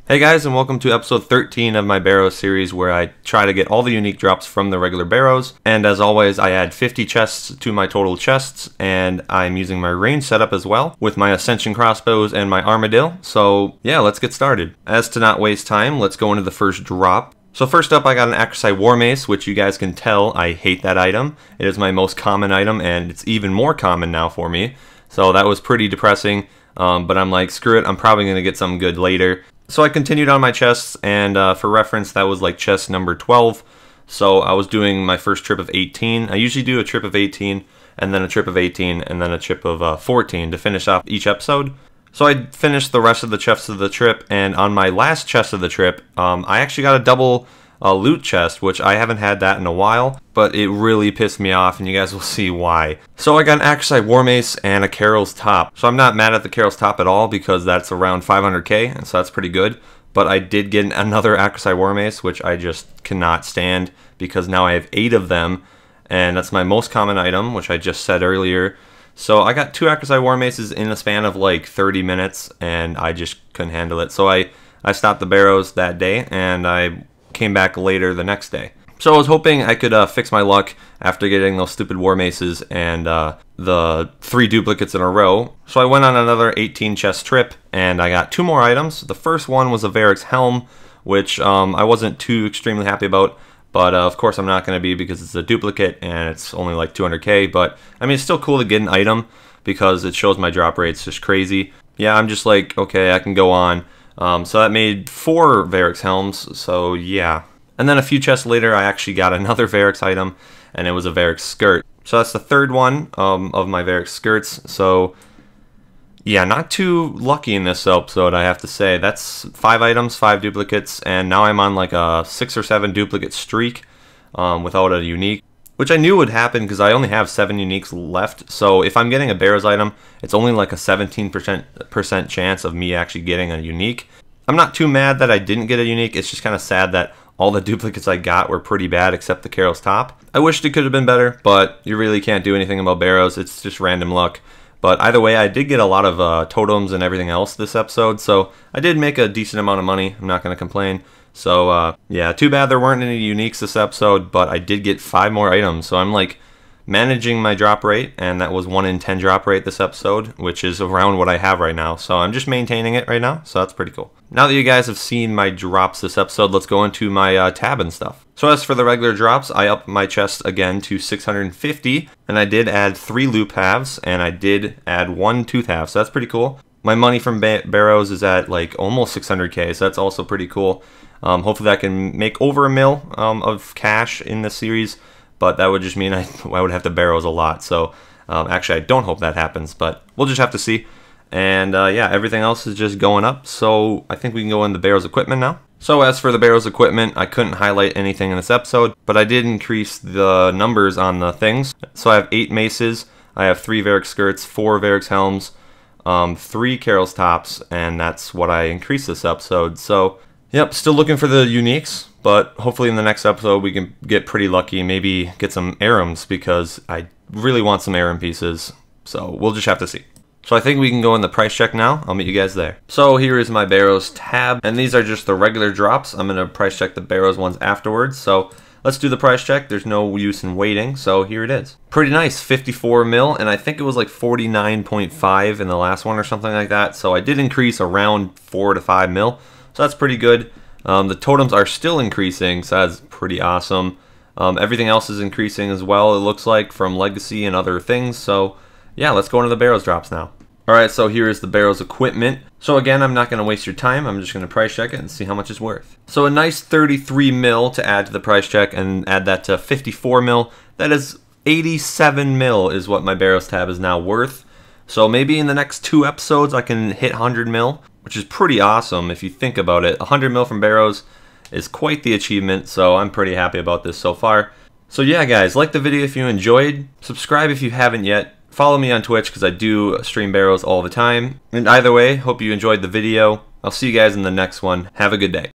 Hey guys, and welcome to episode 13 of my Barrows series, where I try to get all the unique drops from the regular Barrows. And as always, I add 50 chests to my total chests, and I'm using my range setup as well with my Ascension crossbows and my Armadillo. So yeah, let's get started. As to not waste time, let's go into the first drop. So first up, I got an Acrosite War Mace, which you guys can tell I hate that item. It is my most common item, and it's even more common now for me. So that was pretty depressing, but I'm like, screw it, I'm probably going to get something good later. So I continued on my chests, and for reference, that was like chest number 12. So I was doing my first trip of 18. I usually do a trip of 18, and then a trip of 18, and then a trip of 14 to finish off each episode. So I finished the rest of the chests of the trip, and on my last chest of the trip, I actually got a double loot chest, which I haven't had that in a while, but it really pissed me off, and you guys will see why. So I got an Acrosite War Mace and a Carol's Top. So I'm not mad at the Carol's Top at all, because that's around 500k, and so that's pretty good. But I did get another Acrosite War Mace, which I just cannot stand, because now I have 8 of them, and that's my most common item, which I just said earlier. So I got 2 Acrosite War Maces in a span of like 30 minutes, and I just couldn't handle it. So I stopped the Barrows that day, and I came back later the next day. So I was hoping I could fix my luck after getting those stupid War Maces and the 3 duplicates in a row. So I went on another 18 chest trip, and I got 2 more items. The first one was a Varric's Helm, which I wasn't too extremely happy about, but of course I'm not going to be, because it's a duplicate and it's only like 200k, but I mean, it's still cool to get an item because it shows my drop rate's just crazy. Yeah, I'm just like, okay, I can go on. So that made 4 Varric's Helms, so yeah. And then a few chests later, I actually got another Varric's item, and it was a Varric's Skirt. So that's the third one of my Varric's Skirts. So yeah, not too lucky in this episode, I have to say. That's 5 items, 5 duplicates, and now I'm on like a 6 or 7 duplicate streak without a unique, which I knew would happen because I only have 7 uniques left. So if I'm getting a Barrows item, it's only like a 17% chance of me actually getting a unique. I'm not too mad that I didn't get a unique. It's just kind of sad that all the duplicates I got were pretty bad except the Carol's Top. I wished it could have been better, but you really can't do anything about Barrows. It's just random luck. But either way, I did get a lot of totems and everything else this episode, so I did make a decent amount of money. I'm not going to complain. So yeah, too bad there weren't any uniques this episode, but I did get 5 more items. So I'm like managing my drop rate, and that was 1 in 10 drop rate this episode, which is around what I have right now. So I'm just maintaining it right now, so that's pretty cool. Now that you guys have seen my drops this episode, let's go into my tab and stuff. So as for the regular drops, I upped my chest again to 650, and I did add 3 loop halves, and I did add 1 tooth half, so that's pretty cool. My money from Barrows is at like almost 600k, so that's also pretty cool. Hopefully that can make over $1 mil of cash in this series, but that would just mean I would have to Barrows a lot. So actually, I don't hope that happens, but we'll just have to see. And yeah, everything else is just going up, so I think we can go into Barrows equipment now. So as for the Barrows equipment, I couldn't highlight anything in this episode, but I did increase the numbers on the things. So I have 8 maces, I have 3 Varric's Skirts, 4 Varric's Helms, 3 Carol's Tops, and that's what I increased this episode. So yep, still looking for the uniques, but hopefully in the next episode we can get pretty lucky, maybe get some Arums, because I really want some Arum pieces. So we'll just have to see. So I think we can go in the price check now. I'll meet you guys there. So here is my Barrows tab, and these are just the regular drops. I'm going to price check the Barrows ones afterwards. So let's do the price check. There's no use in waiting, so here it is. Pretty nice, 54 mil, and I think it was like 49.5 in the last one or something like that. So I did increase around 4 to 5 mil. So that's pretty good. The totems are still increasing, so that's pretty awesome. Everything else is increasing as well, it looks like, from Legacy and other things. So yeah, let's go into the Barrows drops now. Alright, so here is the Barrows equipment. So again, I'm not going to waste your time. I'm just going to price check it and see how much it's worth. So a nice 33 mil to add to the price check, and add that to 54 mil. That is 87 mil is what my Barrows tab is now worth. So maybe in the next 2 episodes I can hit 100 mil. Which is pretty awesome if you think about it. 100 mil from Barrows is quite the achievement, so I'm pretty happy about this so far. So yeah guys, like the video if you enjoyed, subscribe if you haven't yet, follow me on Twitch because I do stream Barrows all the time. And either way, hope you enjoyed the video. I'll see you guys in the next one. Have a good day.